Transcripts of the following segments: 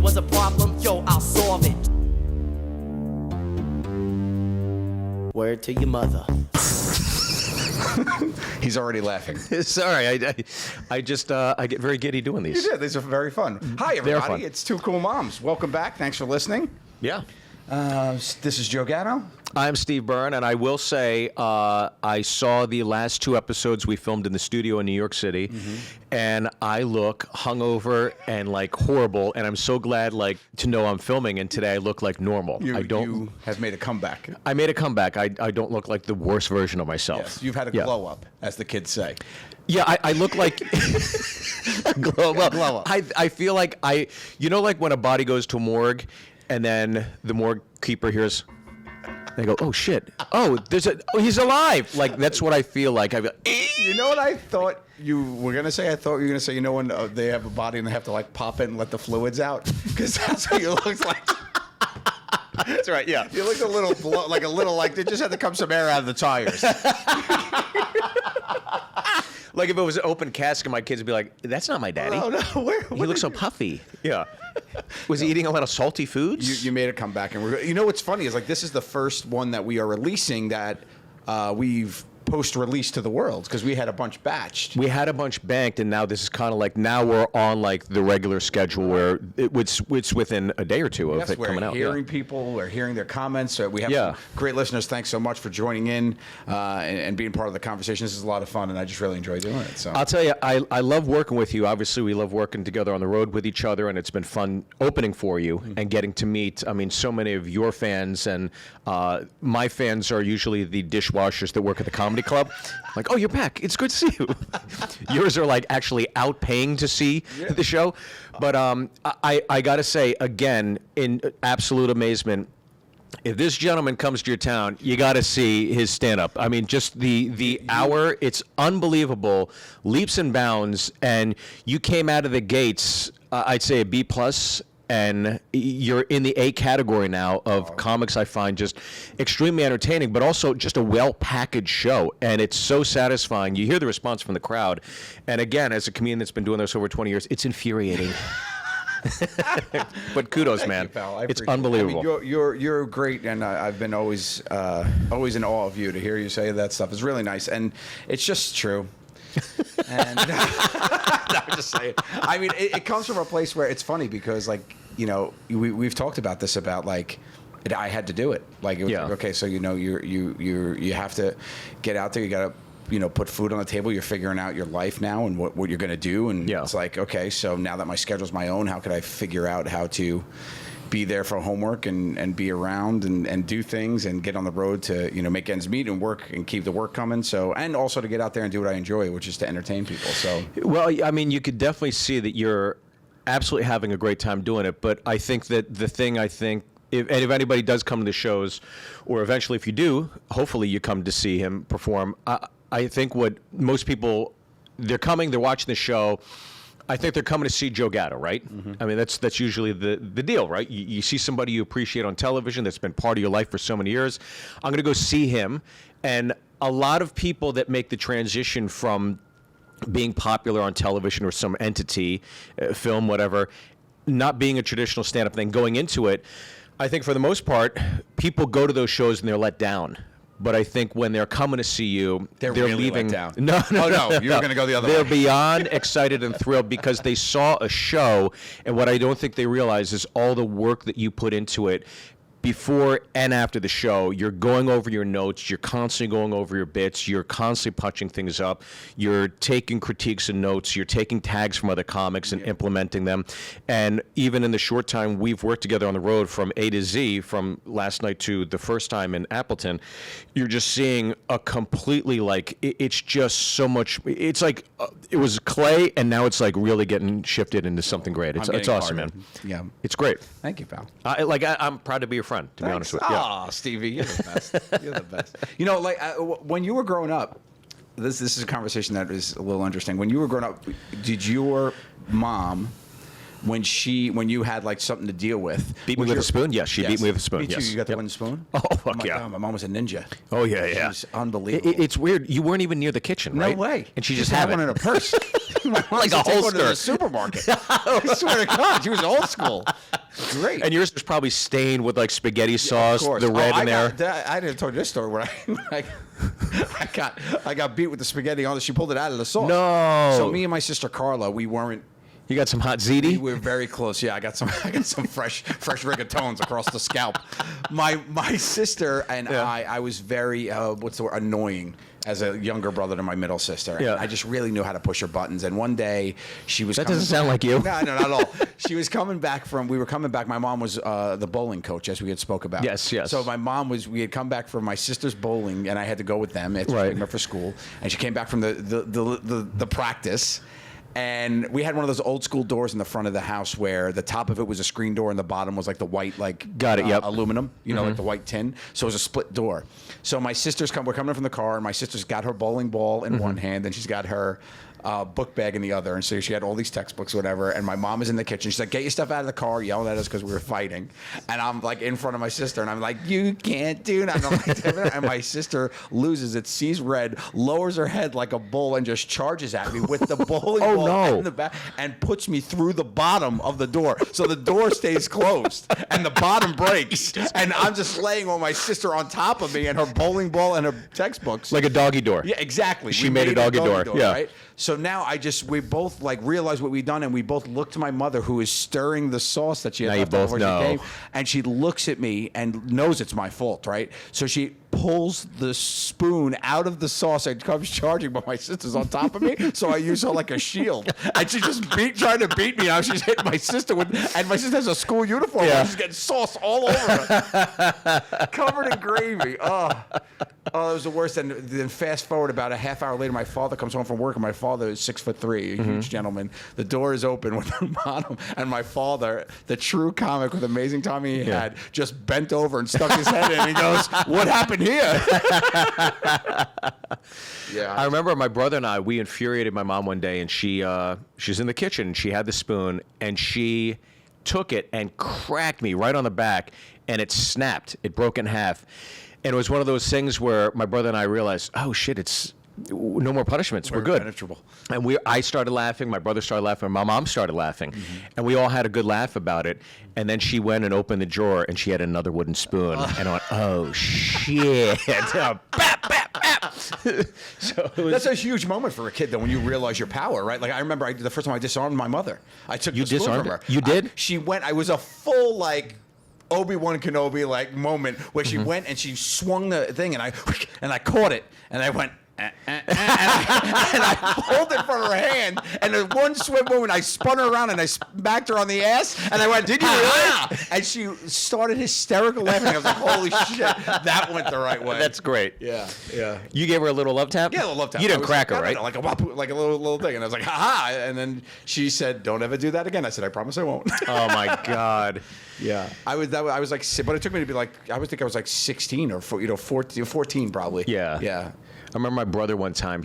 was a problem, yo, I'll solve it. Word to your mother. He's already laughing. Sorry, I just I get very giddy doing these. You did. These are very fun. Hi, everybody. It's Two Cool Moms. Welcome back. Thanks for listening. Yeah. This is Joe Gatto. I'm Steve Byrne, and I will say I saw the last two episodes we filmed in the studio in New York City, and I look hungover and like horrible, and I'm so glad to know I'm filming, and today I look like normal. You have made a comeback. I made a comeback. I don't look like the worst version of myself. Yes, you've had a glow up, as the kids say. Yeah, I look like glow up. I feel like like when a body goes to a morgue, and then the morgue keeper hears. They go, oh shit! Oh, he's alive! Like that's what I feel like. I go, you know what I thought you were gonna say? I thought you were gonna say, you know, when they have a body and they have to pop it and let the fluids out, because that's what you look like. That's right. Yeah, you looked a little like they just had to come some air out of the tires. Like if it was an open casket, my kids would be like, "That's not my daddy. Oh no, he looks so puffy." Yeah. Was he eating a lot of salty foods? You made a comeback, and you know what's funny is this is the first one that we are releasing that we've post-release to the world, because we had a bunch batched. We had a bunch banked, and now this is kind of now we're on the regular schedule where it's within a day or two of it coming out. We're hearing people, we're hearing their comments. So we have some great listeners. Thanks so much for joining in and being part of the conversation. This is a lot of fun, and I just really enjoy doing it. So I'll tell you, I love working with you. Obviously, we love working together on the road with each other, and it's been fun opening for you and getting to meet, so many of your fans, and my fans are usually the dishwashers that work at the comedy club. Like, oh, you're back. It's good to see you. Yours are actually out paying to see the show. But I got to say, again, in absolute amazement, if this gentleman comes to your town, you got to see his stand-up. I mean, just the hour, it's unbelievable, leaps and bounds. And you came out of the gates, I'd say a B+. And you're in the A category now of comics I find just extremely entertaining, but also just a well-packaged show. And it's so satisfying. You hear the response from the crowd. And again, as a comedian that's been doing this over 20 years, it's infuriating. But kudos, man. You, pal. It's unbelievable. I mean, you're great, and I've been always in awe of you. To hear you say that stuff is really nice. And it's just true. And I'm just saying. I mean, it comes from a place where it's funny because, we've talked about this about I had to do it. It was okay, so you have to get out there. You got to put food on the table. You're figuring out your life now and what you're going to do. And it's okay, so now that my schedule's my own, how could I figure out how to be there for homework and be around and do things and get on the road to make ends meet and work and keep the work coming. So, and also to get out there and do what I enjoy, which is to entertain people. So, well, I mean, you could definitely see that you're absolutely having a great time doing it. But I think that if anybody does come to the shows, or eventually if you do, hopefully you come to see him perform. I think what most people, they're watching the show. I think they're coming to see Joe Gatto, right? Mm-hmm. I mean, that's usually the deal, right? You see somebody you appreciate on television that's been part of your life for so many years. I'm going to go see him. And a lot of people that make the transition from being popular on television or some entity, film, whatever, not being a traditional stand-up thing, going into it, I think for the most part, people go to those shows and they're let down. But I think when they're coming to see you, they're really leaving. Let down. No, you're going to go the other They're way. beyond excited and thrilled because they saw a show, and what I don't think they realize is all the work that you put into it. Before and after the show, you're going over your notes, you're constantly going over your bits, you're constantly punching things up, you're taking critiques and notes, you're taking tags from other comics and implementing them. And even in the short time we've worked together on the road from A to Z, from last night to the first time in Appleton, you're just seeing a completely it's just so much, it's it was clay and now it's really getting shifted into something great. It's awesome, man. Yeah. It's great. Thank you, pal. I'm proud to be your friend. To be honest with you. Oh, Stevie, you're the best. You're the best. When you were growing up, this is a conversation that is a little interesting. When you were growing up, did your mom, when you had something to deal with, beat me with a spoon? Yes, she beat me with a spoon. Me too. Yes. You got the wooden spoon? Oh, fuck yeah. God, my mom was a ninja. Oh, yeah. She's unbelievable. It's weird. You weren't even near the kitchen, right? No way. And she just had had one in her purse. Like a Take one to holster. the supermarket. I swear to God, she was old school. Great. And yours was probably stained with like spaghetti sauce, Of course. the red I in there. I didn't tell you this story where I got beat with the spaghetti on. She pulled it out of the sauce. No. So me and my sister Carla, we weren't. You got some hot We ziti? were very close. Yeah, I got some fresh rigatones across the scalp. My sister and Yeah. I was very what's the word, annoying as a younger brother to my middle sister. Yeah. I just really knew how to push her buttons. And one day she was. That doesn't sound like you. No, not at all. She was coming back we were coming back. My mom was the bowling coach, as we had spoke about. Yes. So my mom we had come back from my sister's bowling, and I had to go with them. It's Right. for school, and she came back from the practice. And we had one of those old school doors in the front of the house where the top of it was a screen door and the bottom was like the white, like Got it, yep. aluminum, like the white tin. So it was a split door. So my sister's we're coming in from the car, and my sister's got her bowling ball in one hand, and she's got her book bag in the other. And so she had all these textbooks, whatever. And my mom is in the kitchen. She's like, "Get your stuff out of the car," yelling at us because we were fighting. And I'm like in front of my sister, and I'm like, "You can't do that." And my sister loses it, sees red, lowers her head like a bull, and just charges at me with the bowling Oh, ball no. in the back and puts me through the bottom of the door. So the door stays closed and the bottom breaks. And I'm just laying with my sister on top of me and her bowling ball and her textbooks. Like a doggy door. Yeah, exactly. She made a doggy door. Yeah. Right? So now we both like realized what we'd done, and we both looked to my mother, who is stirring the sauce that she had Now you left both over. know. She came, and she looks at me and knows it's my fault, right? So she pulls the spoon out of the sauce and comes charging, but my sister's on top of me, so I use her like a shield. And she just trying to beat me. Now she's hitting my sister and my sister has a school uniform. Yeah. And she's getting sauce all over her, covered in gravy. Oh, it was the worst. And then fast forward about a half hour later, my father comes home from work, and my father is 6'3", a huge gentleman. The door is open with the bottom, and my father, the true comic with amazing timing he had, just bent over and stuck his head in. And he goes, "What happened here?" Yeah, I remember my brother and we infuriated my mom one day, and she's in the kitchen. She had the spoon, and she took it and cracked me right on the back, and it snapped. It broke in half. And it was one of those things where my brother and I realized, oh, shit, it's no more punishments. We're good. penetrable. And I started laughing, my brother started laughing, my mom started laughing. And we all had a good laugh about it. And then she went and opened the drawer, and she had another wooden spoon. And I went, oh, shit. Bap, bap, bap. So it was, That's a huge moment for a kid, though, when you realize your power, right? Like, I remember the first time I disarmed my mother. I took the spoon disarmed from her. her? You did? She went, I was a full, like, Obi-Wan Kenobi, like, moment where she went and she swung the thing, and I caught it, and I went, and I pulled it from her hand, and in one swim movement, I spun her around and I smacked her on the ass, and I went, "Did you really?" And she started hysterical laughing. I was like, "Holy shit, that went the right way." that's great. yeah, yeah. You gave her a little love tap? Yeah, a little love tap. You didn't I was crack her, like, right? no, like a wapu, like a little thing, and I was like, "Ha ha!" And then she said, "Don't ever do that again." I said, "I promise I won't." Oh, my God. Yeah, I was like, but it took me to be like, I was like 16 or 14 probably. Yeah. yeah. I remember my brother one time,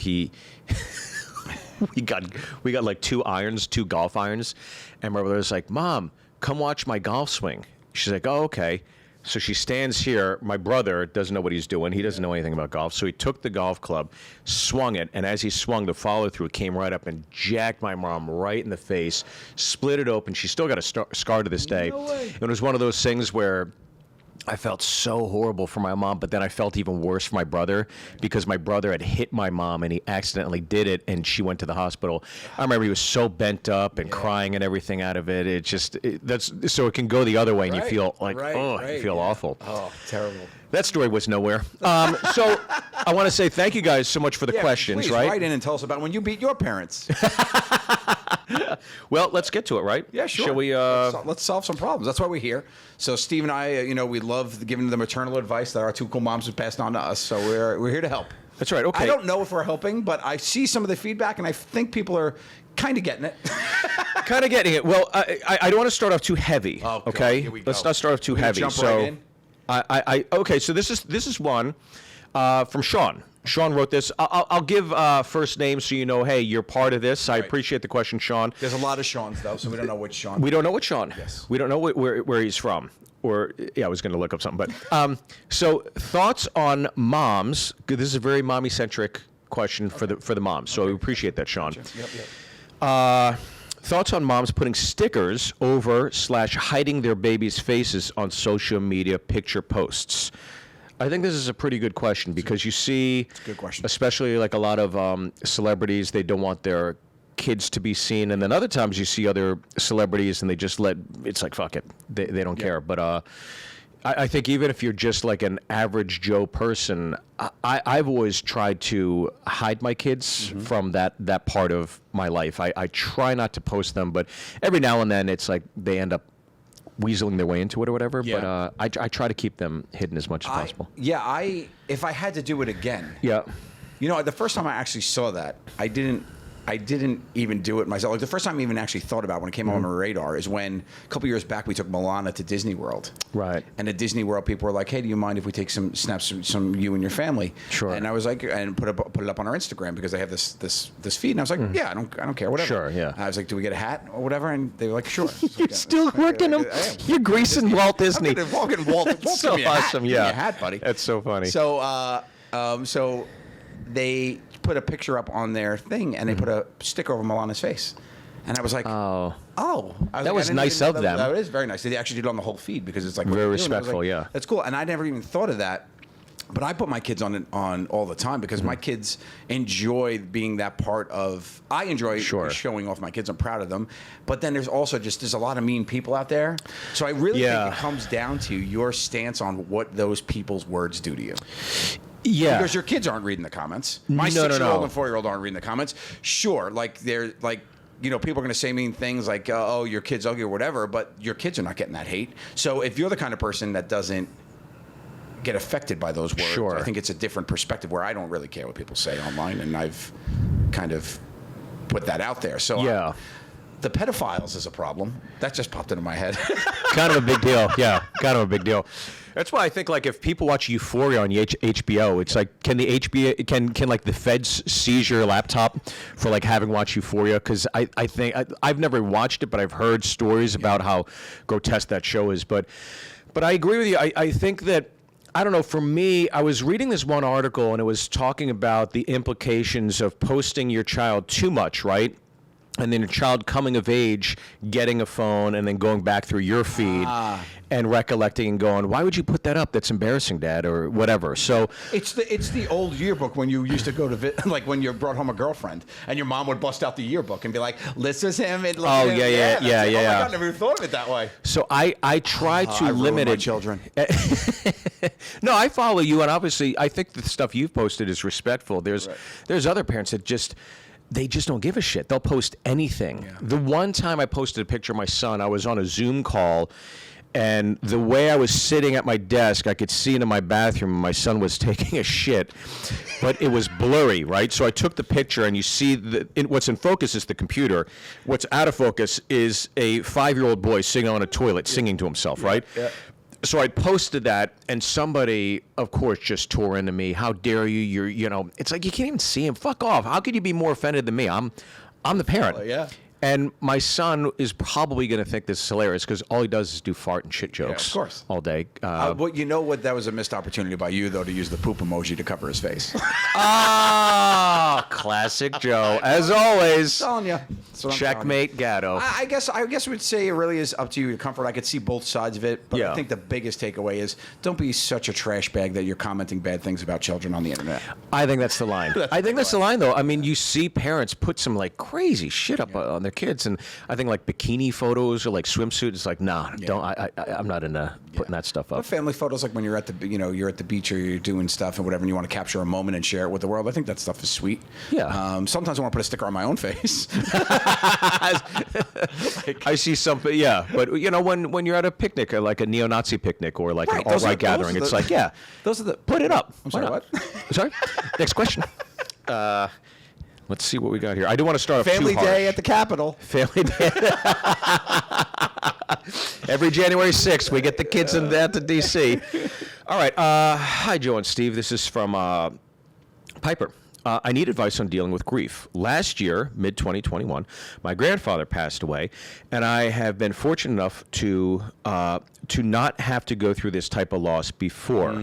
we got like two golf irons, and my brother was like, "Mom, come watch my golf swing." She's like, "Oh, okay." So she stands here. My brother doesn't know what he's doing. He doesn't know anything about golf. So he took the golf club, swung it, and as he swung, the follow-through came right up and jacked my mom right in the face, split it open. She's still got a scar to this day. No way. And it was one of those things where I felt so horrible for my mom, but then I felt even worse for my brother because my brother had hit my mom and he accidentally did it, and she went to the hospital. I remember he was so bent up and crying and everything out of it. So it can go the other way, and you feel like, you feel awful. Oh, terrible. That story was nowhere. So I want to say thank you guys so much for the questions, please, right? write in and tell us about when you beat your parents. Well, let's get to it, right? Yeah, sure. Shall we? Let's solve some problems. That's why we're here. So Steve and I, we love giving the maternal advice that our two cool moms have passed on to us. So we're here to help. That's right. Okay. I don't know if we're helping, but I see some of the feedback, and I think people are kind of getting it. Kind of getting it. Well, I don't want to start off too heavy. Oh, God, okay. here we Let's go. not start off too We're gonna heavy. jump So, right in? okay. So this is one from Sean. Sean wrote this. I'll give first names so you know, hey, you're part of this. I Right. appreciate the question, Sean. There's a lot of Seans, though, so we don't know which Sean. We don't know what Sean. Yes. We don't know where he's from. Or, yeah, I was going to look up something. But so thoughts on moms. This is a very mommy-centric question for the moms. So we appreciate that, Sean. Yep. Thoughts on moms putting stickers over/hiding their babies' faces on social media picture posts? I think this is a pretty good question because you see, It's a good question. especially like a lot of celebrities, they don't want their kids to be seen, and then other times you see other celebrities and they just it's like fuck it, they don't care. But I think even if you're just like an average Joe person, I've always tried to hide my kids from that part of my life. I try not to post them, but every now and then it's like they end up weaseling their way into it or whatever. Yeah. But I try to keep them hidden as much as possible. If I had to do it again, Yeah. you know, the first time I actually saw that, I didn't even do it myself. Like the first time I even actually thought about it when it came on my radar is when a couple years back we took Milana to Disney World. Right. And at Disney World, people were like, "Hey, do you mind if we take some snaps some you and your family?" Sure. And I was like, and put it up on our Instagram because they have this feed. And I was like, "Yeah, I don't care, whatever." Sure, yeah. And I was like, "Do we get a hat or whatever?" And they were like, "Sure." You're still working them. I am. You're greasing Walt Disney. I'm gonna walk in Walt. That's so give me a hat. awesome. Give me Yeah. a hat, buddy. That's so funny. So they put a picture up on their thing and they put a sticker over Milana's face. And I was like, Oh. That was nice of them. That is very nice. They actually did it on the whole feed because it's like Very what they're doing. I was respectful, like, yeah. That's cool. And I never even thought of that. But I put my kids on all the time because my kids enjoy being that part of. I enjoy Sure. showing off my kids. I'm proud of them. But then there's also there's a lot of mean people out there. So I really think it comes down to your stance on what those people's words do to you. Yeah. Because your kids aren't reading the comments. My No, 6-year-old no. and 4-year-old aren't reading the comments. Sure, like they're like, you know, people are going to say mean things like, "Oh, your kid's ugly" or whatever. But your kids are not getting that hate. So if you're the kind of person that doesn't get affected by those words, Sure. I think it's a different perspective where I don't really care what people say online, and I've kind of put that out there. So Yeah. the pedophiles is a problem. That just popped into my head. Kind of a big deal. Yeah, kind of a big deal. That's why I think like if people watch Euphoria on HBO, it's like can the HBO can like the feds seize your laptop for like having watched Euphoria? Because I think I've never watched it, but I've heard stories about how grotesque that show is. But I agree with you. I think that. I don't know. For me, I was reading this one article and it was talking about the implications of posting your child too much, right? And then your child coming of age, getting a phone, and then going back through your feed and recollecting and going, "Why would you put that up? That's embarrassing, Dad," or whatever. So It's the old yearbook when you used to go to like when you brought home a girlfriend and your mom would bust out the yearbook and be like, "This is him." And Oh, yeah. Oh my Yeah. God, I never even thought of it that way. So I try to I ruined limit my it. children. No, I follow you, and obviously, I think the stuff you've posted is respectful. There's other parents that they just don't give a shit. They'll post anything. Yeah. The one time I posted a picture of my son, I was on a Zoom call, and the way I was sitting at my desk, I could see into my bathroom. My son was taking a shit, but it was blurry, right? So I took the picture, and you see what's in focus is the computer. What's out of focus is a 5-year-old boy sitting on a toilet singing to himself, right? Yeah. So I posted that, and somebody, of course, just tore into me. How dare you? It's like you can't even see him. Fuck off. How could you be more offended than me? I'm the parent. Yeah. And my son is probably going to think this is hilarious because all he does is do fart and shit jokes. of course. All day. Well, you know what? That was a missed opportunity by you, though, to use the poop emoji to cover his face. Classic Joe. As always. telling you. Checkmate Gatto. I guess I would say it really is up to you to comfort. I could see both sides of it, but Yeah. I think the biggest takeaway is don't be such a trash bag that you're commenting bad things about children on the internet. I think that's the line. I think that's the line, though. I mean, you see parents put some like crazy shit up on their kids, and I think like bikini photos or like swimsuit. It's like, nah, don't. I'm not into putting that stuff But up. family photos, like when you're at the beach or you're doing stuff and whatever, and you want to capture a moment and share it with the world. I think that stuff is sweet. Yeah. Sometimes I want to put a sticker on my own face. I see something, yeah. But when you're at a picnic, or like a neo-Nazi picnic, or like Right, an alt-right gathering, it's like, yeah, those are the. put it up. I'm sorry, Why not? what? Sorry. Next question. Let's see what we got here. I do want to start off Family too harsh. Day at the Capitol. Family Day. Every January 6th, we get the kids in that to D.C. All right. Hi, Joe and Steve. This is from Piper. I need advice on dealing with grief. Last year, mid-2021, my grandfather passed away, and I have been fortunate enough to not have to go through this type of loss before.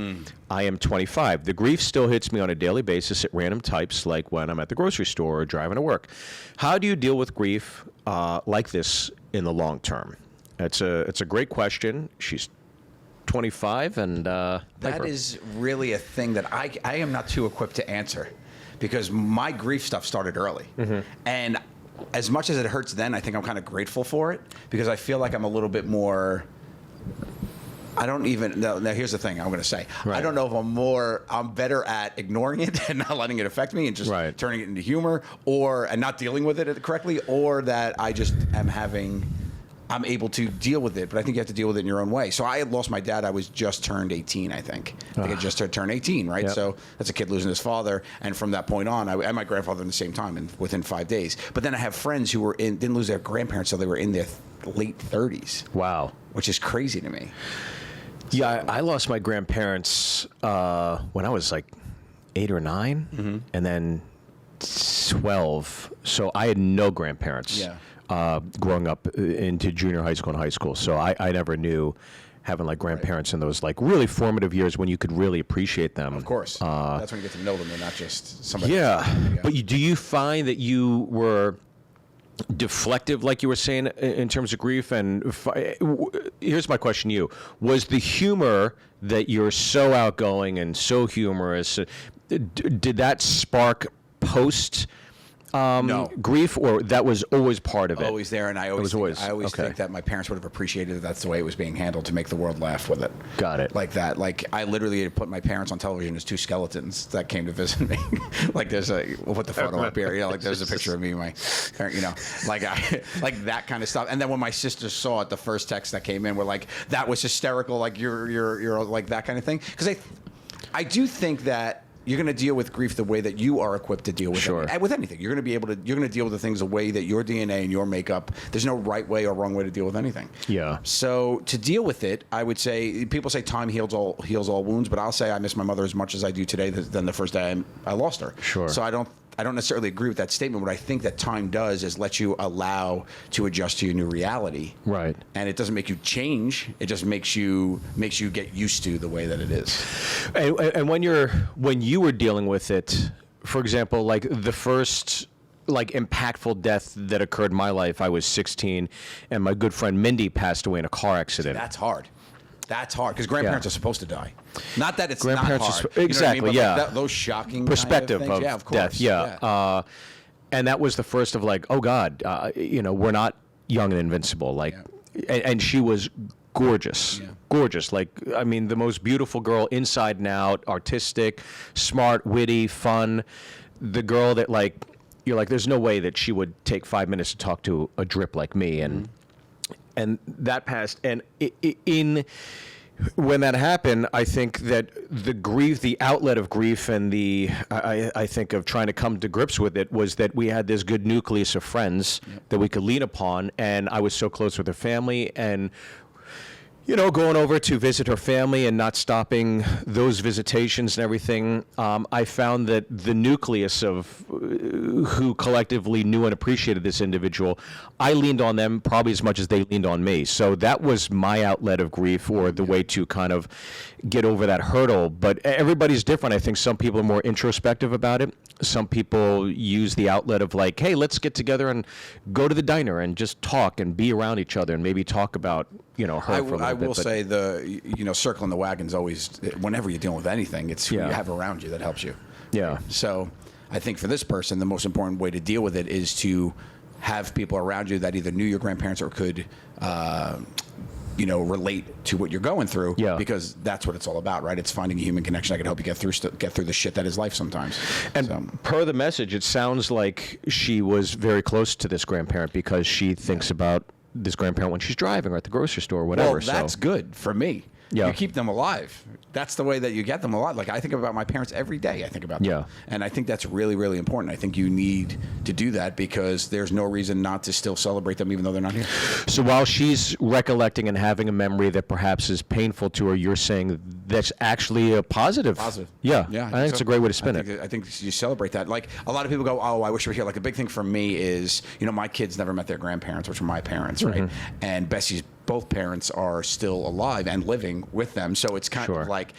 I am 25. The grief still hits me on a daily basis at random types, like when I'm at the grocery store or driving to work. How do you deal with grief like this in the long term? It's a great question. She's 25, and that is really a thing that I am not too equipped to answer, because my grief stuff started early. And as much as it hurts then, I think I'm kind of grateful for it, because I feel like I'm a little bit more, I don't even know. Now, here's the thing I'm going to say. Right. I don't know if I'm better at ignoring it and not letting it affect me and just turning it into humor, and not dealing with it correctly, or that I just I'm able to deal with it, but I think you have to deal with it in your own way. So I had lost my dad. I was just turned 18, I think. I just turned 18, right? Yep. So that's a kid losing his father. And from that point on, I had my grandfather at the same time, and within 5 days. But then I have friends who didn't lose their grandparents until they were in their late 30s. Wow. Which is crazy to me. Yeah, I lost my grandparents when I was like 8 or 9, and then 12. So I had no grandparents. Yeah. Growing up into junior high school and high school. So I never knew having like grandparents in those like really formative years when you could really appreciate them. Of course. That's when you get to know them. They're not just somebody. Yeah. But do you find that you were deflective, like you were saying, in terms of grief? And here's my question to you. Was the humor that you're so outgoing and so humorous, did that spark post No. grief, or that was always part of it? Always there, and I always think that my parents would have appreciated that that's the way it was being handled, to make the world laugh with it. Got it. Like that. Like, I literally had put my parents on television as two skeletons that came to visit me. Like, we'll put the photo up here. Like, there's a picture of me and my parent, like that kind of stuff. And then when my sisters saw it, the first text that came in were like, that was hysterical. Like, you're like that kind of thing. Because I do think that you're going to deal with grief the way that you are equipped to deal with it. With anything. You're going to deal with the things the way that your DNA and your makeup, there's no right way or wrong way to deal with anything. Yeah. So to deal with it, I would say, people say time heals all wounds, but I'll say I miss my mother as much as I do today than the first day I lost her. Sure. So I don't necessarily agree with that statement. What I think that time does is let you allow to adjust to your new reality. Right. And it doesn't make you change. It just makes you get used to the way that it is. And when you were dealing with it, for example, like the first impactful death that occurred in my life, I was 16, and my good friend Mindy passed away in a car accident. That's hard. That's hard, because grandparents are supposed to die. Not that it's grandparents not hard. Exactly. You know what I mean? Yeah. Like those shocking perspective kind of, of of course. death. Yeah. And that was the first of like, oh God, we're not young and invincible. Like, and she was gorgeous. Yeah. Gorgeous. Like, I mean, the most beautiful girl inside and out, artistic, smart, witty, fun. The girl that you're like, there's no way that she would take 5 minutes to talk to a drip like me. And that passed. And when that happened, I think that the grief, the outlet of grief, and I think of trying to come to grips with it, was that we had this good nucleus of friends that we could lean upon. And I was so close with her family, and going over to visit her family and not stopping those visitations and everything, I found that the nucleus of who collectively knew and appreciated this individual, I leaned on them probably as much as they leaned on me. So that was my outlet of grief, or the way to kind of get over that hurdle. But everybody's different. I think some people are more introspective about it. Some people use the outlet of like, hey, let's get together and go to the diner and just talk and be around each other and maybe talk about her for a little bit. I will say circling the wagon's always, whenever you're dealing with anything, it's who you have around you that helps you. Yeah. So I think for this person, the most important way to deal with it is to have people around you that either knew your grandparents or could relate to what you're going through, because that's what it's all about, right? It's finding a human connection that can help you get through the shit that is life sometimes. And per the message, it sounds like she was very close to this grandparent, because she thinks about this grandparent when she's driving or at the grocery store or whatever. Well, that's good for me. you keep them alive. That's the way that you get them alive. Like, I think about my parents every day. I think about them. And I think that's really, really important. I think you need to do that because there's no reason not to still celebrate them even though they're not here. So while she's recollecting and having a memory that perhaps is painful to her, you're saying that's actually a positive. Yeah. I think it's a great way to spin it. I think you celebrate that. Like, a lot of people go, oh, I wish we were here. Like, a big thing for me is, my kids never met their grandparents, which were my parents, right? And Bessie's both parents are still alive and living with them. So it's kind of like,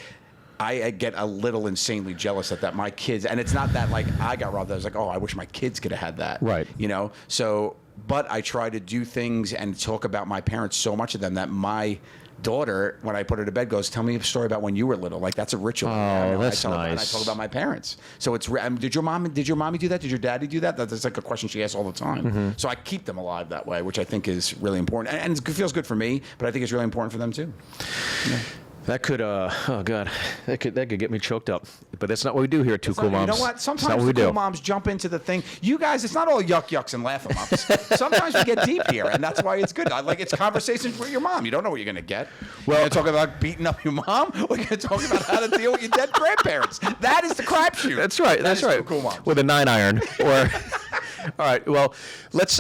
I get a little insanely jealous that my kids, and it's not that like I got robbed. I was like, oh, I wish my kids could have had that. Right. So, but I try to do things and talk about my parents so much of them that my daughter, when I put her to bed, goes, tell me a story about when you were little. Like, that's a ritual. That's nice. And I talk about my parents. So it's, did your mommy do that? Did your daddy do that? That's like a question she asks all the time. So I keep them alive that way, which I think is really important. And it feels good for me, but I think it's really important for them too. Yeah. That could, oh God, that could get me choked up. But that's not what we do here at Two Cool Moms. You know what? Sometimes the cool moms jump into the thing. You guys, it's not all yucks and laugh em ups. Sometimes we get deep here, and that's why it's good. Like, it's conversations with your mom. You don't know what you're going to get. Well, you're going to talk about beating up your mom. We're going to talk about how to deal with your dead grandparents. That is the crapshoot. That's right. That's right. Cool Moms. With a 9-iron or. All right. Well, let's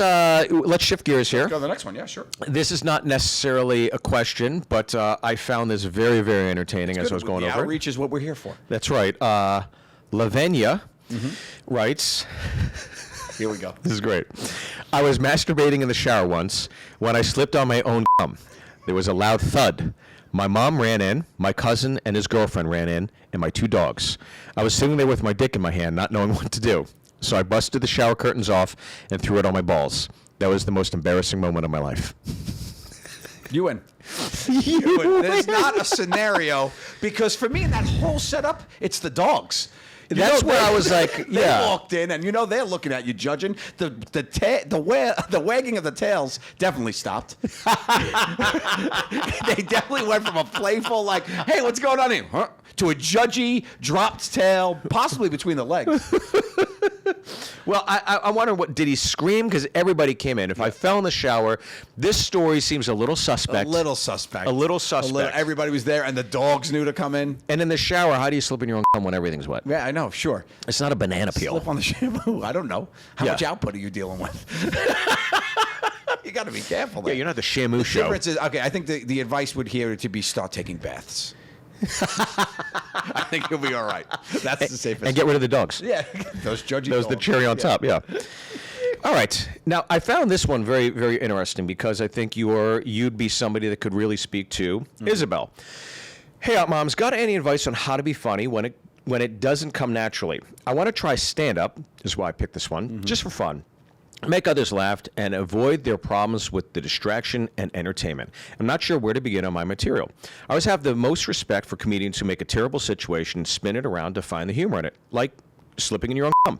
shift gears here. Let's go to the next one. Yeah, sure. This is not necessarily a question, but I found this very, very entertaining as I was going over. The outreach is what we're here for. That's right. Lavenia writes. Here we go. This is great. I was masturbating in the shower once when I slipped on my own cum. There was a loud thud. My mom ran in, my cousin and his girlfriend ran in, and my 2 dogs. I was sitting there with my dick in my hand, not knowing what to do. So I busted the shower curtains off and threw it on my balls. That was the most embarrassing moment of my life. You win. There's not a scenario, because for me in that whole setup, it's the dogs. That's where I was like, they walked in, and they're looking at you, judging. The wagging of the tails definitely stopped. They definitely went from a playful, like, hey, what's going on here? Huh? To a judgy, dropped tail, possibly between the legs. Well, I wonder, did he scream? Because everybody came in. If I fell in the shower, this story seems a little suspect. A little suspect. Everybody was there, and the dogs knew to come in. And in the shower, how do you slip in your own cum when everything's wet? Yeah, I know, sure. It's not a banana peel. Slip on the shampoo. I don't know. How much output are you dealing with? You got to be careful there. Yeah, you're not the Shamu show. Difference is, okay, I think the advice would here to be start taking baths. I think you'll be all right. That's the safest. And get rid of the dogs. Yeah, those judgy Those dogs. the cherry on top, yeah. All right. Now, I found this one very, very interesting because I think you'd be somebody that could really speak to Isabel. Hey, Out Moms, got any advice on how to be funny when it doesn't come naturally? I want to try stand-up, is why I picked this one, just for fun. Make others laugh and avoid their problems with the distraction and entertainment. I'm not sure where to begin on my material. I always have the most respect for comedians who make a terrible situation and spin it around to find the humor in it, like slipping in your own cum.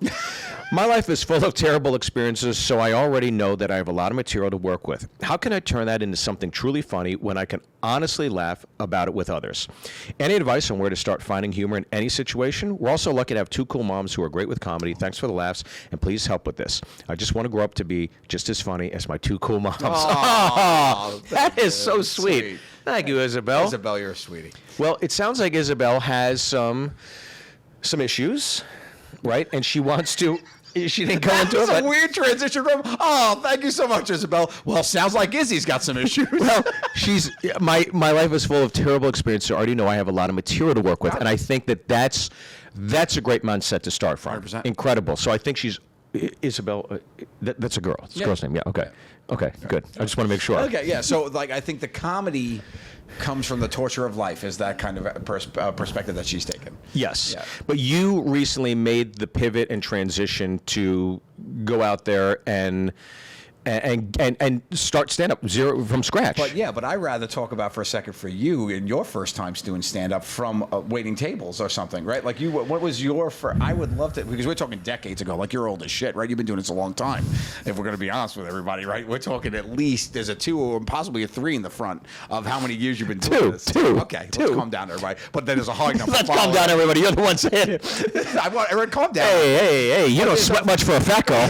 My life is full of terrible experiences, so I already know that I have a lot of material to work with. How can I turn that into something truly funny when I can honestly laugh about it with others? Any advice on where to start finding humor in any situation? We're also lucky to have 2 cool moms who are great with comedy. Thanks for the laughs, and please help with this. I just want to grow up to be just as funny as my 2 cool moms. Oh, that is so sweet. Thank you, Isabel. Isabel, you're a sweetie. Well, it sounds like Isabel has some issues, right? And she wants to... She didn't go into it. That's a weird transition from, oh, thank you so much, Isabel. Well, sounds like Izzy's got some issues. Well, my life is full of terrible experiences, so I already know I have a lot of material to work with, and I think that's a great mindset to start from. 100%. Incredible. So I think she's, Isabel, that's a girl. It's a girl's name. Yeah, okay. Okay, good. I just want to make sure. Okay, yeah. So, like, I think the comedy comes from the torture of life, is that kind of perspective that she's taken. Yes. Yeah. But you recently made the pivot and transition to go out there and start stand-up from scratch. But I rather talk about for a second for you in your first times doing stand-up from waiting tables or something, right? Like what was your first? I would love to, because we're talking decades ago. Like, you're old as shit, right? You've been doing this a long time. If we're going to be honest with everybody, right? We're talking at least there's a 2 or possibly a 3 in the front of how many years you've been doing this. Two. Okay, let's calm down, everybody. But then there's a hard number. Let's calm down, everybody. You're the one saying it. I want everyone calm down. Hey! You don't sweat much for a fat girl.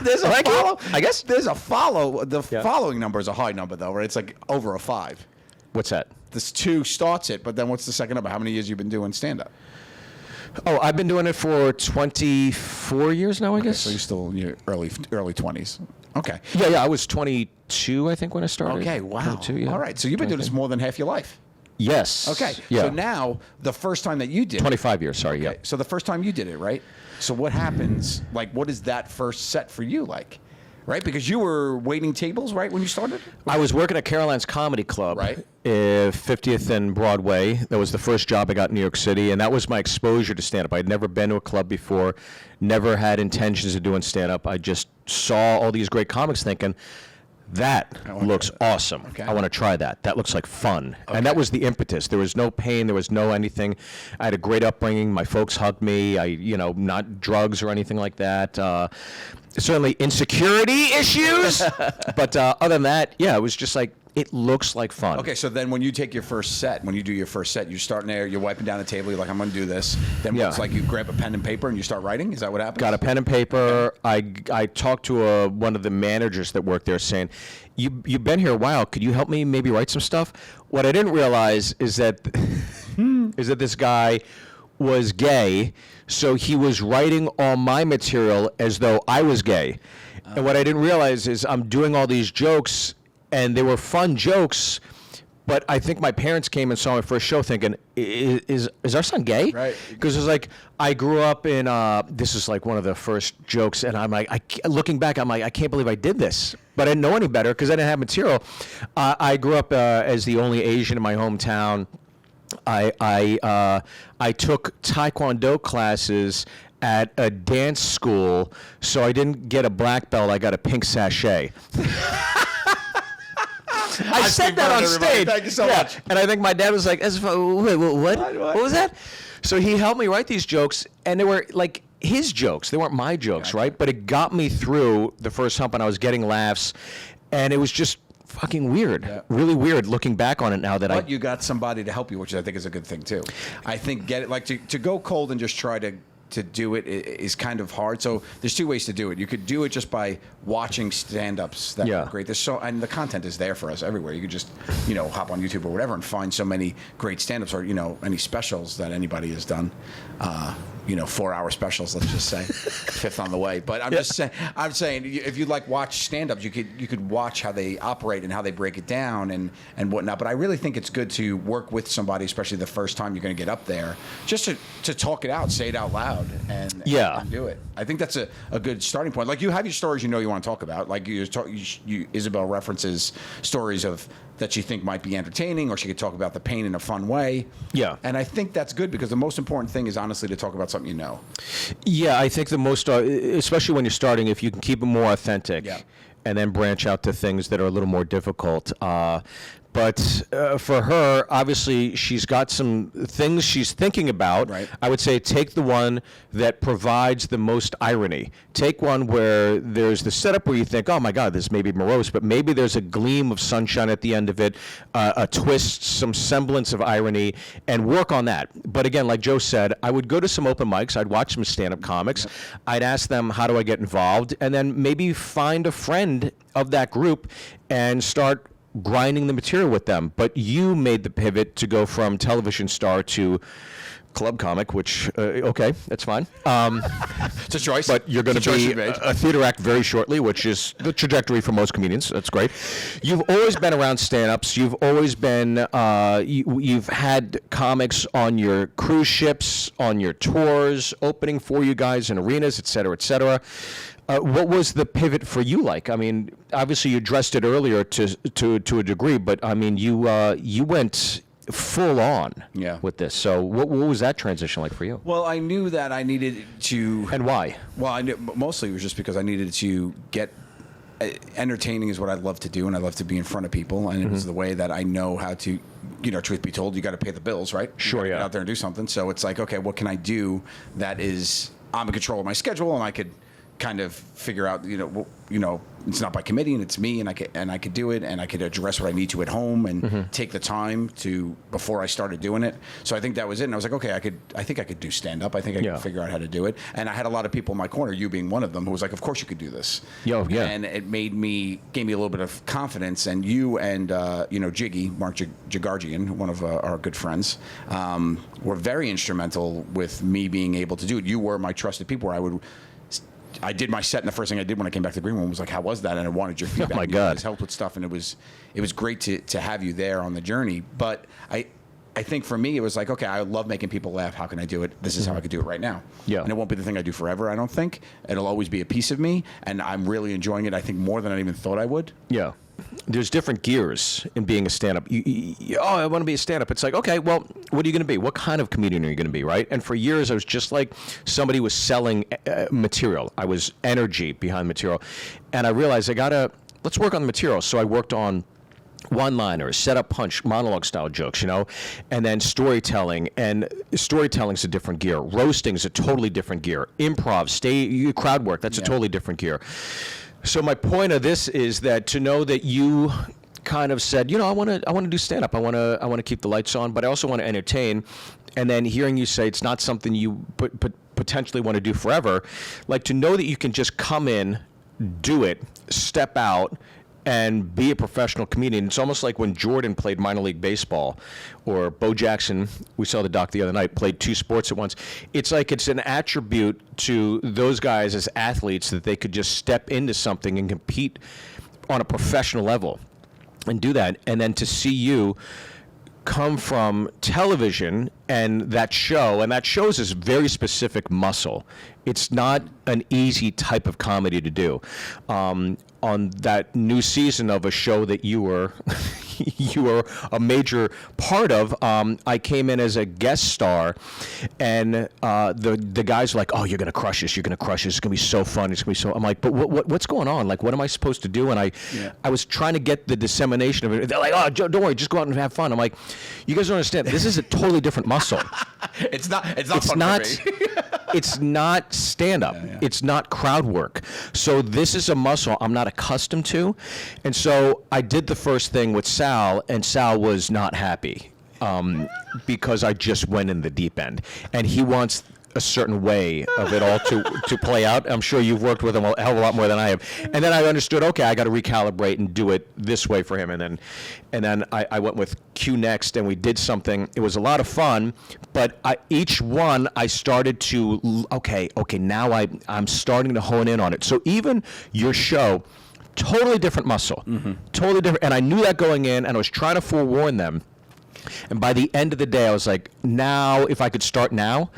There's a follow. I guess there's a follow. The following number is a high number, though, right? It's like over a 5. What's that? this 2 starts it, but then what's the second number? How many years you been doing stand-up? Oh, I've been doing it for 24 years now, I guess. So you're still in your early 20s. Okay. Yeah, I was 22, I think, when I started. Okay, wow. 22, yeah. All right, so you've been doing this more than half your life. Yes. Okay. Yeah. So now, the first time that you did 25 years, sorry, okay. yeah. So the first time you did it, right? So what happens, like, what is that first set for you like? Right? Because you were waiting tables, right, when you started? I was working at Caroline's Comedy Club, Right. 50th and Broadway. That was the first job I got in New York City, and that was my exposure to stand-up. I'd never been to a club before, never had intentions of doing stand-up. I just saw all these great comics thinking, that looks awesome. Okay. I want to try that. That looks like fun. And that was the impetus. There was no pain. There was no anything. I had a great upbringing. My folks hugged me. Not drugs or anything like that. Certainly insecurity issues. But other than that, yeah, it was just like, it looks like fun. Okay, so then when you take your first set, when you do your first set, you're starting there, you're wiping down the table, you're like, I'm going to do this. Then it's like you grab a pen and paper and you start writing? Is that what happens? Got a pen and paper. I talked to one of the managers that worked there saying, you've been here a while. Could you help me maybe write some stuff? What I didn't realize is that this guy was gay, so he was writing all my material as though I was gay. And what I didn't realize is I'm doing all these jokes, and they were fun jokes, but I think my parents came and saw my first show thinking, is our son gay? Right. Because it was like, I grew up in, this is like one of the first jokes, and I'm like, looking back, I'm like, I can't believe I did this. But I didn't know any better because I didn't have material. I grew up as the only Asian in my hometown. I took Taekwondo classes at a dance school, so I didn't get a black belt, I got a pink sachet. I said that on stage. Thank you so much. And I think my dad was like, wait, what? What was that? So he helped me write these jokes, and they were like his jokes. They weren't my jokes, right? But it got me through the first hump, and I was getting laughs, and it was just fucking weird. Really weird looking back on it now that But you got somebody to help you, which I think is a good thing, too. I think to go cold and just try to do it is kind of hard. So there's 2 ways to do it. You could do it just by watching stand-ups that are great. And the content is there for us everywhere. You could just, hop on YouTube or whatever and find so many great stand-ups or, any specials that anybody has done. 4-hour specials, let's just say, 5th on the way. But I'm saying if you watch stand-ups, you could watch how they operate and how they break it down and whatnot. But I really think it's good to work with somebody, especially the first time you're going to get up there, just to talk it out, say it out loud, and do it. I think that's a good starting point. Like, you have your stories you want to talk about. Like Isabel references stories that she think might be entertaining, or she could talk about the pain in a fun way. Yeah. And I think that's good because the most important thing is honestly to talk about something you know. Yeah, I think the most, especially when you're starting, if you can keep it more authentic and then branch out to things that are a little more difficult. But for her, obviously, she's got some things she's thinking about. Right. I would say take the one that provides the most irony. Take one where there's the setup where you think, oh, my God, this may be morose, but maybe there's a gleam of sunshine at the end of it, a twist, some semblance of irony, and work on that. But again, like Joe said, I would go to some open mics. I'd watch some stand-up comics. I'd ask them, how do I get involved? And then maybe find a friend of that group and start grinding the material with them. But you made the pivot to go from television star to club comic, which, okay, that's fine. It's a choice. But you're going to be a theater act very shortly, which is the trajectory for most comedians. That's great. You've always been around stand-ups. You've always been, you've had comics on your cruise ships, on your tours, opening for you guys in arenas, et cetera, et cetera. What was the pivot for you like? I mean, obviously you addressed it earlier to a degree, but I mean, you went full on with this. So what was that transition like for you? Well, I knew that I needed to... And why? Well, I knew, mostly it was just because I needed to get... entertaining is what I love to do, and I love to be in front of people, and it's the way that I know how to... truth be told, you got to pay the bills, right? Sure, get out there and do something. So it's like, okay, what can I do that is... I'm in control of my schedule, and I could... kind of figure out, it's not by committee and it's me and I could do it and I could address what I need to at home and take the time to before I started doing it. So I think that was it. And I was like, okay, I think I could do stand up. I think I could figure out how to do it. And I had a lot of people in my corner, you being one of them, who was like, of course you could do this. Yeah. And it gave me a little bit of confidence. And you and Jiggy, Mark Jagarjian, one of our good friends, were very instrumental with me being able to do it. You were my trusted people where I did my set, and the first thing I did when I came back to the green room was like, how was that? And I wanted your feedback. Oh, my God. You guys helped with stuff, and it was great to have you there on the journey. But I think for me, it was like, okay, I love making people laugh. How can I do it? This is how I could do it right now. Yeah. And it won't be the thing I do forever, I don't think. It'll always be a piece of me, and I'm really enjoying it, I think, more than I even thought I would. Yeah. There's different gears in being a stand-up. I want to be a stand-up. It's like, okay, well, what are you going to be? What kind of comedian are you going to be, right? And for years, I was just like somebody was selling material. I was energy behind material. And I realized let's work on the material. So I worked on one-liners, set-up punch, monologue-style jokes, and then storytelling. And storytelling's a different gear. Roasting's a totally different gear. Improv, crowd work, that's a totally different gear. So my point of this is that to know that you kind of said, I want to do stand up. I want to keep the lights on, but I also want to entertain. And then hearing you say it's not something you potentially want to do forever, like to know that you can just come in, do it, step out, and be a professional comedian. It's almost like when Jordan played minor league baseball, or Bo Jackson, we saw the doc the other night, played 2 sports at once. It's like it's an attribute to those guys as athletes that they could just step into something and compete on a professional level and do that. And then to see you come from television and that shows this very specific muscle. It's not an easy type of comedy to do. On that new season of a show that you were a major part of, I came in as a guest star, and the guys were like, "Oh, you're gonna crush this. You're gonna crush this. It's gonna be so fun. It's gonna be so." I'm like, "But what's going on? Like, what am I supposed to do?" And I was trying to get the dissemination of it. They're like, "Oh, Joe, don't worry. Just go out and have fun." I'm like, "You guys don't understand. This is a totally different muscle. It's not fun for me." It's not stand-up. Yeah. It's not crowd work. So this is a muscle I'm not accustomed to. And so I did the first thing with Sal, and Sal was not happy because I just went in the deep end. And he wants a certain way of it all to play out. I'm sure you've worked with him a hell of a lot more than I have. And then I understood, okay, I got to recalibrate and do it this way for him. And then I went with Q next, and we did something. It was a lot of fun, but each one I started to, okay, now I'm starting to hone in on it. So even your show, totally different muscle, totally different. And I knew that going in, and I was trying to forewarn them. And by the end of the day, I was like, now, if I could start now,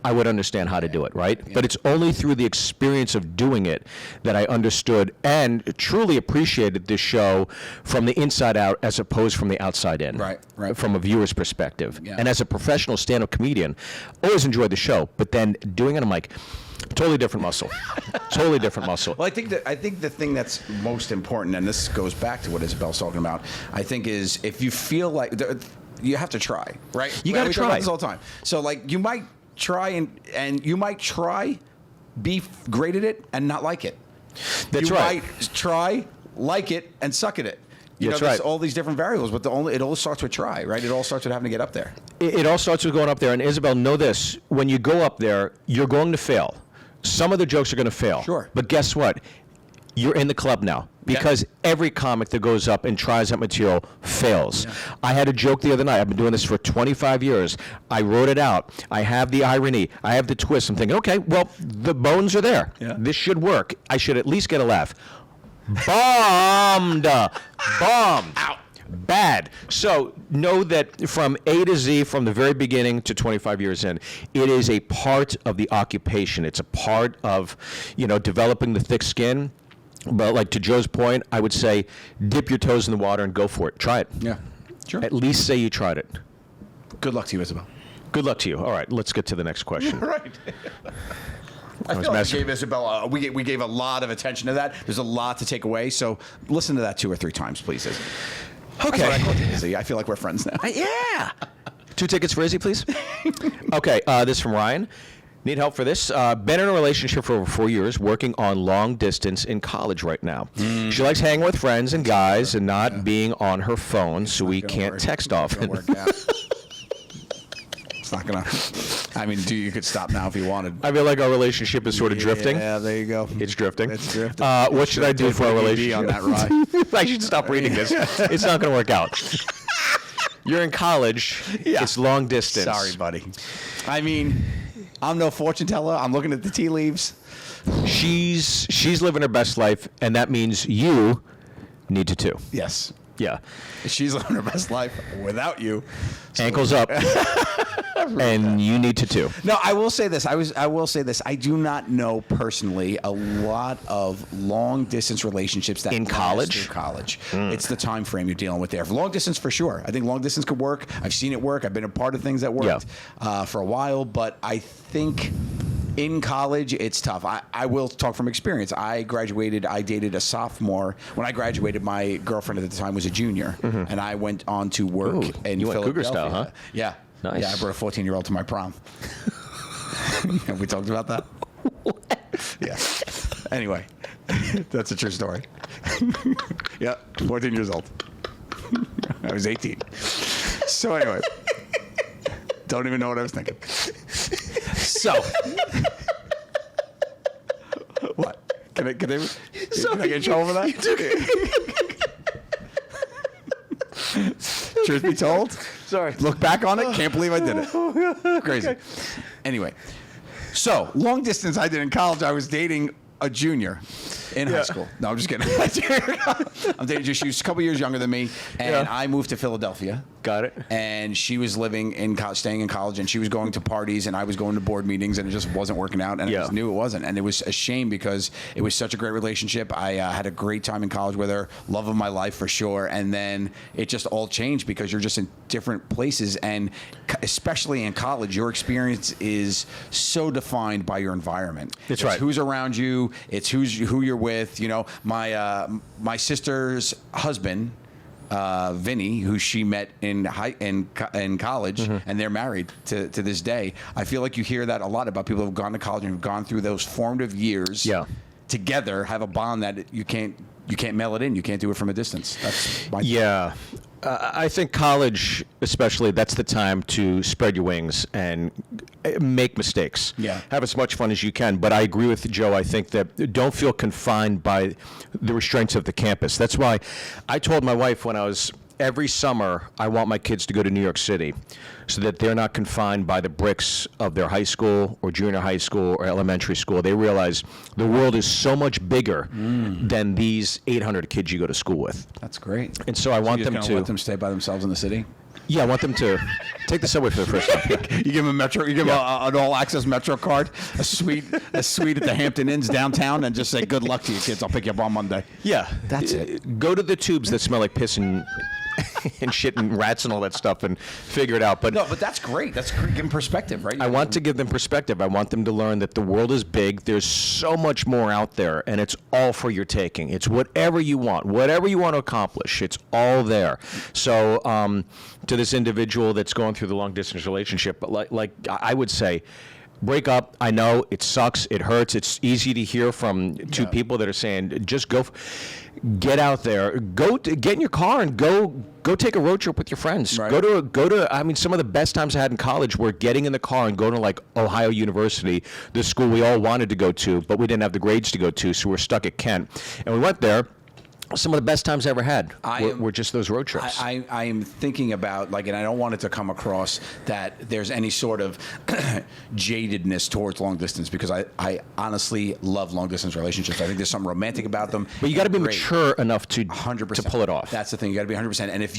I would understand how to do it, right? Yeah. But it's only through the experience of doing it that I understood and truly appreciated this show from the inside out as opposed from the outside in. Right. From a viewer's perspective. Yeah. And as a professional stand-up comedian, always enjoyed the show. But then doing it, I'm like, totally different muscle. Totally different muscle. Well, I think the thing that's most important, and this goes back to what Isabel's talking about, I think is if you feel like you have to try, right? You got to try. We talk about this all the time. So like you might try and you might try, be great at it and not like it. That's right. You might try, like it, and suck at it. That's there's right. all these different variables, but it all starts with try, right? It all starts with having to get up there. It all starts with going up there. And Isabel, know this: when you go up there, you're going to fail. Some of the jokes are going to fail. Sure. But guess what? You're in the club now. Because every comic that goes up and tries that material fails. Yeah. I had a joke the other night. I've been doing this for 25 years. I wrote it out. I have the irony. I have the twist. I'm thinking, okay, well, the bones are there. Yeah. This should work. I should at least get a laugh. Bombed. Bombed. Out. Bad. So know that from A to Z, from the very beginning to 25 years in, it is a part of the occupation. It's a part of, developing the thick skin. But like to Joe's point, I would say dip your toes in the water and go for it. Try it. Yeah, sure. At least say you tried it. Good luck to you, Isabel. Good luck to you. All right, let's get to the next question. Right. I feel like we gave Isabel, we gave a lot of attention to that. There's a lot to take away, so listen to that 2 or 3 times, please, Izzy. Okay. That's what I called you, Izzy. I feel like we're friends now. Yeah. 2 tickets for Izzy, please. Okay, this is from Ryan. Need help for this? Been in a relationship for over 4 years, working on long distance in college right now. She likes hanging with friends and guys and not being on her phone, so we can't text often. It's not gonna. I mean, you could stop now if you wanted. I feel like our relationship is sort of drifting. Yeah, there you go. It's drifting. It's drifting. What should I do for our relationship? On that ride. I should stop reading this. It's not going to work out. You're in college. Yeah. It's long distance. Sorry, buddy. I mean, I'm no fortune teller. I'm looking at the tea leaves. She's living her best life, and that means you need to too. Yes. Yeah. She's living her best life without you. Ankles up. And you need to too. No, I will say this. I will say this. I do not know personally a lot of long distance relationships that in last college. through college. It's the time frame you're dealing with there. For long distance, for sure. I think long distance could work. I've seen it work. I've been a part of things that worked for a while. But I think in college, it's tough. I will talk from experience. I dated a sophomore. When I graduated, my girlfriend at the time was a junior, and I went on to work in you Philadelphia. went Cougar style, huh? Yeah. Nice. Yeah, I brought a 14-year-old to my prom. Have we talked about that? What? Yeah. Anyway, that's a true story. Yeah, 14 years old. I was 18. So anyway, don't even know what I was thinking. So, what? Can I get in trouble for that? Truth be told, Sorry. look back on it, can't believe I did it. Crazy. Okay. Anyway, so long distance I did in college. I was dating a junior in high school. No, I'm just kidding. I'm dating she was a couple years younger than me, and I moved to Philadelphia. Got it. And she was living in staying in college, and she was going to parties, and I was going to board meetings, and it just wasn't working out, and I just knew it wasn't. And it was a shame because it was such a great relationship. I had a great time in college with her, love of my life for sure. And then it just all changed because you're just in different places, and especially in college, your experience is so defined by your environment. That's It's right. who's around you. It's who you're with. You know, my sister's husband. Vinny, who she met in college, and they're married to this day. I feel like you hear that a lot about people who've gone to college and who've gone through those formative years together, have a bond that you can't mail it in. You can't do it from a distance. That's my I think college, especially, that's the time to spread your wings and make mistakes. Yeah. Have as much fun as you can. But I agree with Joe. I think that don't feel confined by the restraints of the campus. That's why I told my wife every summer, I want my kids to go to New York City so that they're not confined by the bricks of their high school or junior high school or elementary school. They realize the world is so much bigger than these 800 kids you go to school with. That's great. And so I want them to let them stay by themselves in the city. Yeah, I want them to take the subway for the first time. You give them a metro. You give them an all-access metro card, a suite at the Hampton Inns downtown, and just say, "Good luck to you, kids. I'll pick you up on Monday." Yeah, that's it. Go to the tubes that smell like piss and shit and rats and all that stuff and figure it out. But no, but that's great. That's great. Give them perspective, right? I want to give them perspective. I want them to learn that the world is big. There's so much more out there, and it's all for your taking. It's whatever you want to accomplish. It's all there. So, to this individual that's going through the long distance relationship, but like I would say, break up. I know it sucks. It hurts. It's easy to hear from two people that are saying, just get out there, get in your car and go take a road trip with your friends. Right. Go to. I mean, some of the best times I had in college were getting in the car and going to like Ohio University, the school we all wanted to go to, but we didn't have the grades to go to, so we're stuck at Kent. And we went there. Some of the best times I ever had were just those road trips. I am thinking about, and I don't want it to come across that there's any sort of jadedness towards long distance, because I honestly love long distance relationships. I think there's something romantic about them. But you got to be mature enough to 100% to pull it off. That's the thing. You got to be 100%. And if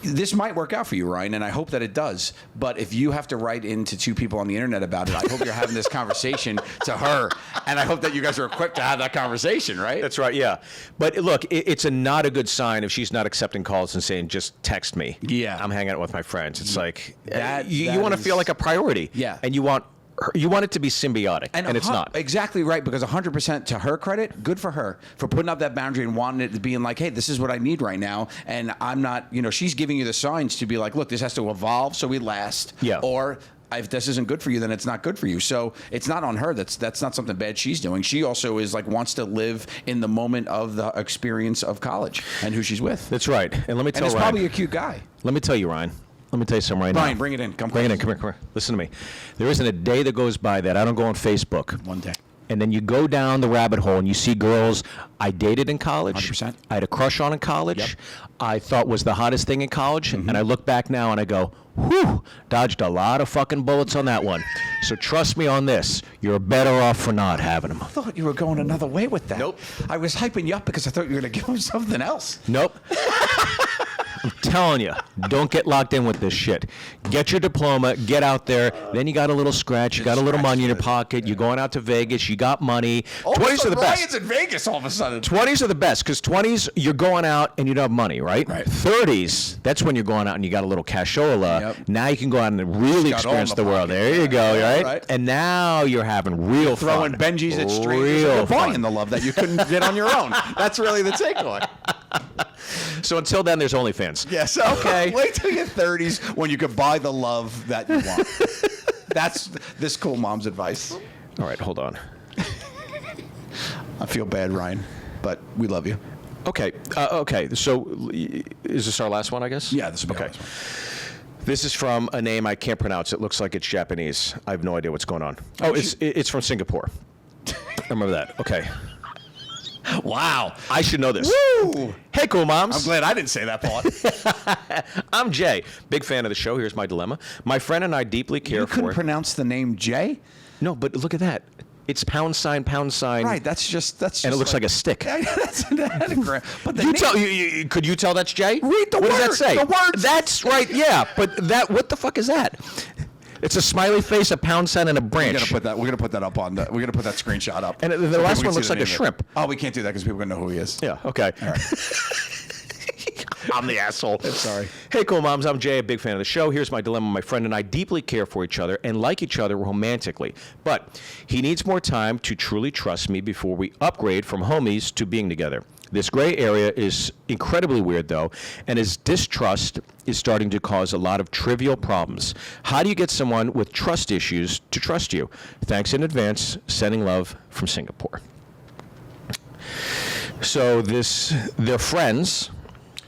this might work out for you, Ryan, and I hope that it does. But if you have to write into two people on the internet about it, I hope you're having this conversation to her, and I hope that you guys are equipped to have that conversation, right? That's right, yeah. But look, it's not a good sign if she's not accepting calls and saying, just text me. Yeah. I'm hanging out with my friends. It's like, That you want to feel like a priority. Yeah. And you want it to be symbiotic, and it's not. Exactly right, because 100% to her credit, good for her for putting up that boundary and wanting it to be like, hey, this is what I need right now, and I'm not, she's giving you the signs to be like, look, this has to evolve so we last. Yeah. Or if this isn't good for you, then it's not good for you. So it's not on her. That's not something bad she's doing. She also is like wants to live in the moment of the experience of college and who she's with. That's right. And let me tell And it's Ryan. probably a cute guy. Let me tell you, Ryan. Let me tell you something right now. Ryan, bring it in. Come Bring it close. in. Come here. Listen to me. There isn't a day that goes by that I don't go on Facebook. One day. And then you go down the rabbit hole and you see girls I dated in college. 100%. I had a crush on in college. Yep. I thought was the hottest thing in college. Mm-hmm. And I look back now and I go, whew, dodged a lot of fucking bullets on that one. So trust me on this. You're better off for not having them. I thought you were going another way with that. Nope. I was hyping you up because I thought you were going to give him something else. Nope. I'm telling you, don't get locked in with this shit. Get your diploma, get out there. Then you got a little scratch, you got a little money in your pocket. You're going out to Vegas, you got money. 20s are the best. Ryan's in Vegas all of a sudden. 20s are the best because 20s, you're going out and you don't have money, right? Right. 30s, that's when you're going out and you got a little cashola. Yep. Now you can go out and really Got all experience in the the world. pocket. There you go, Yeah, right? right. And now you're having real Throwing fun. Benjis at strangers. Real You're buying fun. the love that you couldn't get on your own. That's really the takeaway. So until then, there's OnlyFans. Yes. Okay. Wait till your 30s when you can buy the love that you want. That's this cool mom's advice. All right, hold on. I feel bad, Ryan, but we love you. Okay. Okay. So is this our last one, I guess? Yeah, this will be okay. our last one. This is from a name I can't pronounce. It looks like it's Japanese. I have no idea what's going on. Oh, it's from Singapore. I remember that. Okay. Wow. I should know this. Woo! Hey, cool moms. I'm glad I didn't say that part. I'm Jay. Big fan of the show. Here's my dilemma. My friend and I deeply care You couldn't for... pronounce the name Jay? No, but look at that. It's pound sign. Right, that's just And it looks like a stick. that's an anagram. But the You name, tell, could you tell that's Jay? Read the What does that word, say? the words. That's right, yeah. But that, what the fuck is that? It's a smiley face, a pound sign, and a branch. We're gonna put that up on the. We're gonna put that screenshot up. And the so last people one can looks see like the a name of it. shrimp. Oh, we can't do that because people are gonna know who he is. Yeah, okay. All right. I'm the asshole. I'm sorry. Hey, cool moms. I'm Jay, a big fan of the show. Here's my dilemma. My friend and I deeply care for each other and like each other romantically. But he needs more time to truly trust me before we upgrade from homies to being together. This gray area is incredibly weird, though, and his distrust is starting to cause a lot of trivial problems. How do you get someone with trust issues to trust you? Thanks in advance. Sending love from Singapore. So they're friends.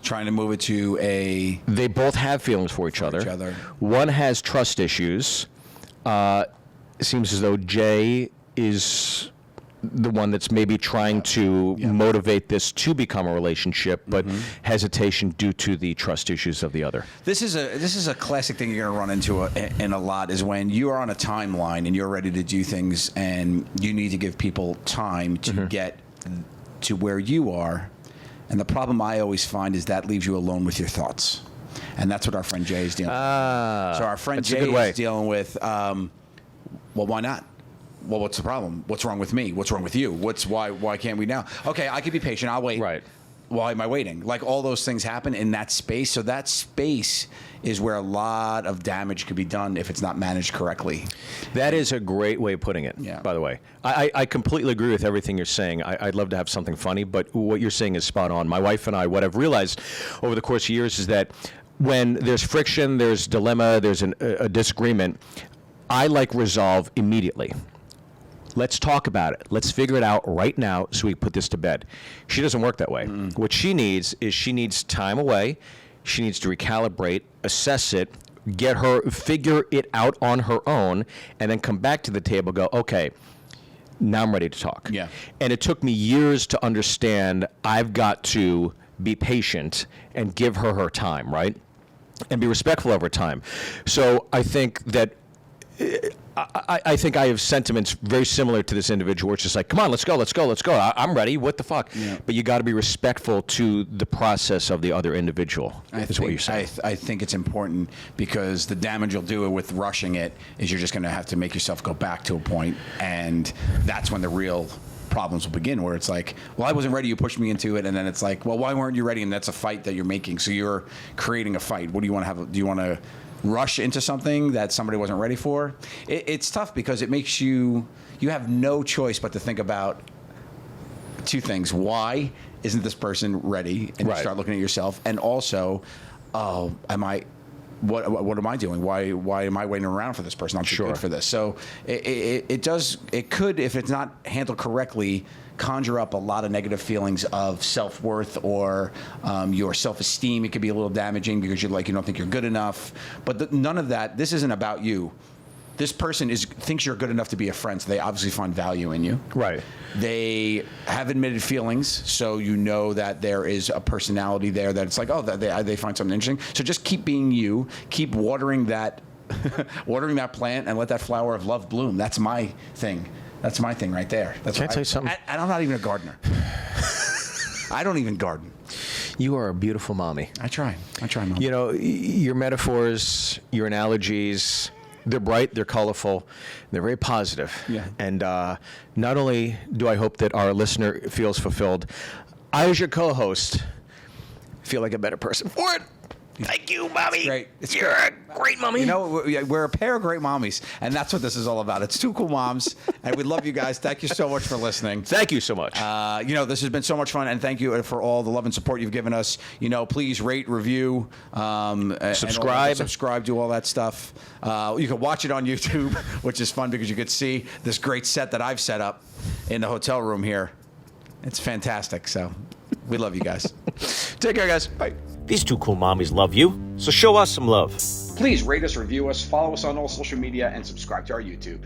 Trying to move it to a. They both have feelings for each other. One has trust issues. It seems as though Jay is the one that's maybe trying to motivate this to become a relationship, but hesitation due to the trust issues of the other. This is a classic thing you're going to run into in a lot is when you are on a timeline and you're ready to do things and you need to give people time to get to where you are. And the problem I always find is that leaves you alone with your thoughts. And that's what our friend Jay is dealing with. So our friend Jay is dealing with, well, why not? Well, what's the problem? What's wrong with me? What's wrong with you? Why can't we now? Okay, I can be patient. I'll wait. Right. Why am I waiting? Like all those things happen in that space. So that space is where a lot of damage could be done if it's not managed correctly. That is a great way of putting it, by the way. I completely agree with everything you're saying. I'd love to have something funny, but what you're saying is spot on. My wife and I, what I've realized over the course of years is that when there's friction, there's dilemma, there's a disagreement, I like resolve immediately. Let's talk about it. Let's figure it out right now so we put this to bed. She doesn't work that way. What she needs is she needs time away. She needs to recalibrate, assess it, figure it out on her own, and then come back to the table, go, okay, now I'm ready to talk. Yeah. And it took me years to understand I've got to be patient and give her time, right? And be respectful of her time. So I think that I think I have sentiments very similar to this individual. Where it's just like, come on, let's go. I'm ready. What the fuck? Yeah. But you got to be respectful to the process of the other individual. Is what you're saying. I think it's important because the damage you'll do with rushing it is you're just going to have to make yourself go back to a point, and that's when the real problems will begin. Where it's like, well, I wasn't ready. You pushed me into it, and then it's like, well, why weren't you ready? And that's a fight that you're making. So you're creating a fight. What do you want to have? Do you want to rush into something that somebody wasn't ready for? It's tough because it makes you have no choice but to think about two things. Why isn't this person ready? And you start looking at yourself. And also, am I what am I doing? Why am I waiting around for this person? I'm too good for this. So it could, if it's not handled correctly, conjure up a lot of negative feelings of self-worth or your self-esteem. It could be a little damaging because you don't think you're good enough. But none of that. This isn't about you. This person thinks you're good enough to be a friend, so they obviously find value in you. Right. They have admitted feelings, so you know that there is a personality there that it's like, oh, they find something interesting. So just keep being you. Keep watering that, watering that plant, and let that flower of love bloom. That's my thing. That's my thing right there. Can I tell you something? And I'm not even a gardener. I don't even garden. You are a beautiful mommy. I try, Mom. You know, your metaphors, your analogies, they're bright, they're colorful, they're very positive. Yeah. And not only do I hope that our listener feels fulfilled, I, as your co-host, feel like a better person for it. Thank you, mommy. You're a great mommy. You know, we're a pair of great mommies, and that's what this is all about. It's two cool moms, and we love you guys. Thank you so much for listening. Thank you so much. This has been so much fun, and thank you for all the love and support you've given us. Please rate, review, subscribe. Subscribe, do all that stuff. You can watch it on YouTube, which is fun because you could see this great set that I've set up in the hotel room here. It's fantastic, so we love you guys. Take care, guys. Bye. These two cool mommies love you, so show us some love. Please rate us, review us, follow us on all social media, and subscribe to our YouTube.